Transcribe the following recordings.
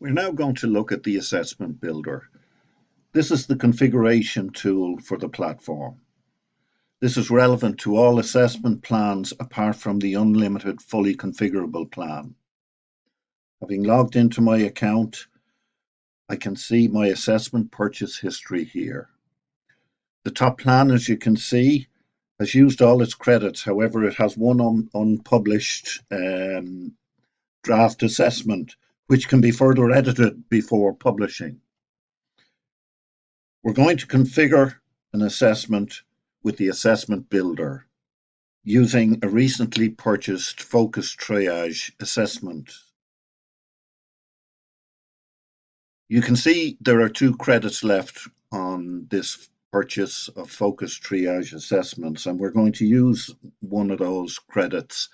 We're now going to look at the Assessment Builder. This is the configuration tool for the platform. This is relevant to all assessment plans apart from the Unlimited Fully Configurable Plan. Having logged into my account, I can see my assessment purchase history here. The top plan, as you can see, has used all its credits. However, it has one unpublished draft assessment, which can be further edited before publishing. We're going to configure an assessment with the Assessment Builder using a recently purchased Focus Triage assessment. You can see there are 2 credits left on this purchase of Focus Triage assessments, and we're going to use one of those credits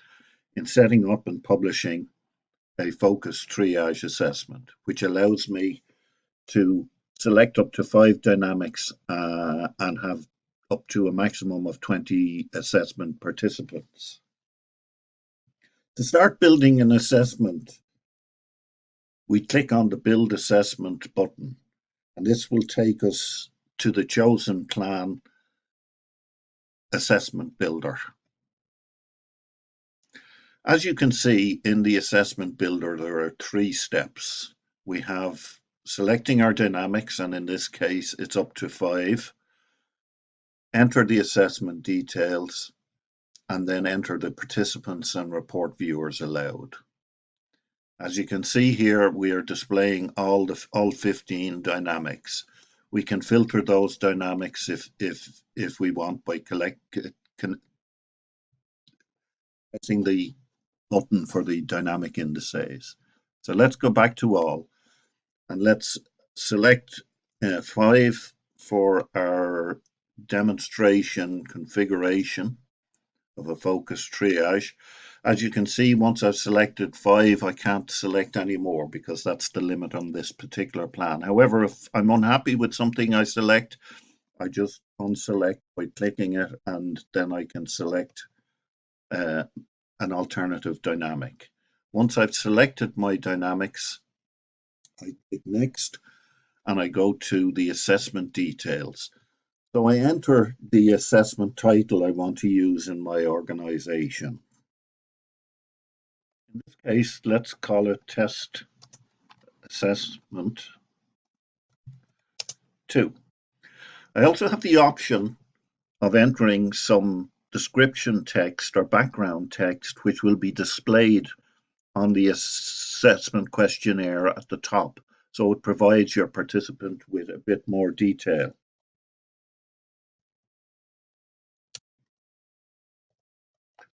in setting up and publishing a Focus Triage assessment, which allows me to select up to 5 dynamics and have up to a maximum of 20 assessment participants. To start building an assessment, we click on the Build Assessment button, and this will take us to the chosen plan Assessment Builder. As you can see in the Assessment Builder, there are 3 steps. We have selecting our dynamics, and in this case it's up to 5. Enter the assessment details, and then enter the participants and report viewers allowed. As you can see here, we are displaying all 15 dynamics. We can filter those dynamics if we want by pressing the button for the dynamic indices. So let's go back to all, and let's select 5 for our demonstration configuration of a Focus Triage. As you can see, once I've selected 5, I can't select any more because that's the limit on this particular plan. However, if I'm unhappy with something I select, I just unselect by clicking it, and then I can select an alternative dynamic. Once I've selected my dynamics, I click Next, and I go to the assessment details. So I enter the assessment title I want to use in my organization. In this case, let's call it Test Assessment 2. I also have the option of entering some description text or background text, which will be displayed on the assessment questionnaire at the top. So it provides your participant with a bit more detail.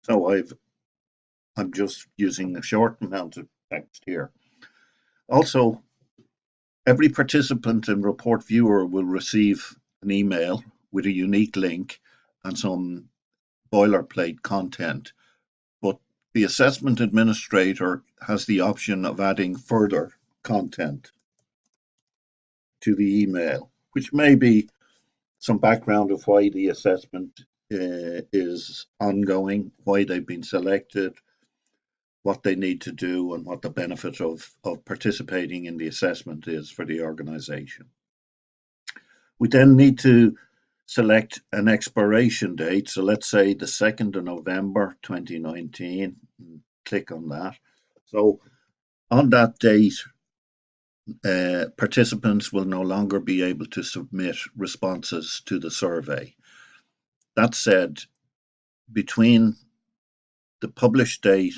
So I'm just using a short amount of text here. Also, every participant and report viewer will receive an email with a unique link and some boilerplate content, but the assessment administrator has the option of adding further content to the email, which may be some background of why the assessment is ongoing, why they've been selected, what they need to do, and what the benefit of participating in the assessment is for the organization. We then need to select an expiration date. So let's say the 2nd of November 2019, and click on that. So on that date, participants will no longer be able to submit responses to the survey. That said, between the published date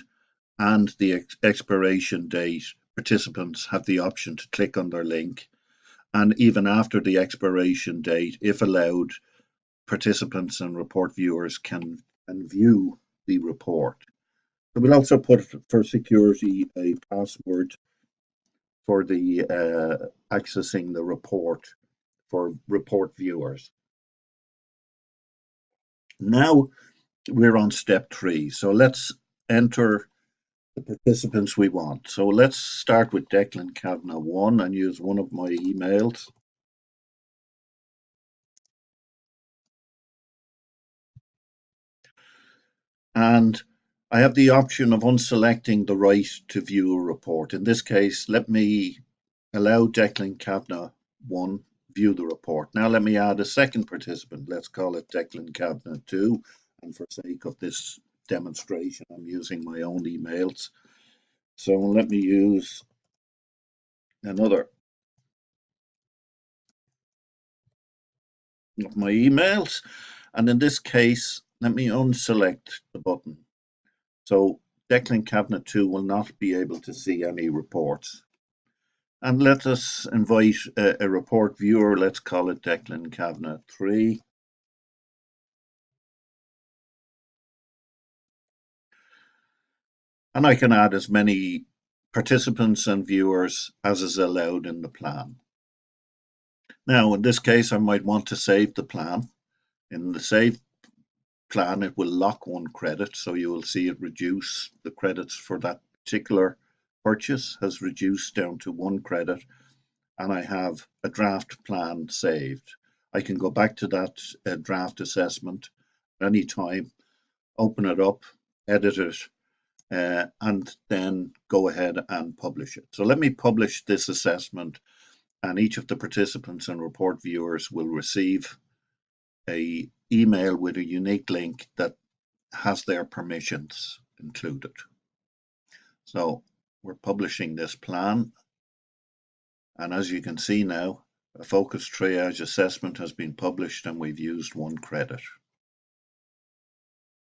and the expiration date, participants have the option to click on their link, and even after the expiration date, if allowed, participants and report viewers can view the report. So we'll also put, for security, a password for the accessing the report for report viewers. Now we're on step 3. So let's enter the participants we want. So let's start with Declan Kavanagh 1 and use one of my emails. And I have the option of unselecting the right to view a report. In this case, let me allow Declan Kavanagh 1 view the report. Now let me add a second participant. Let's call it Declan Kavanagh 2. And for sake of this demonstration, I'm using my own emails. So let me use another of my emails. And in this case, let me unselect the button. So Declan Kavanagh 2 will not be able to see any reports. And let us invite a report viewer. Let's call it Declan Kavanagh 3. And I can add as many participants and viewers as is allowed in the plan. Now, in this case, I might want to save the plan. In the save plan, it will lock 1 credit, so you will see it reduce the credits for that particular purchase has reduced down to 1 credit, and I have a draft plan saved. I can go back to that draft assessment anytime, open it up, edit it, and then go ahead and publish it. So let me publish this assessment, and each of the participants and report viewers will receive an email with a unique link that has their permissions included. So we're publishing this plan, and as you can see now, a focus triage assessment has been published and we've used 1 credit.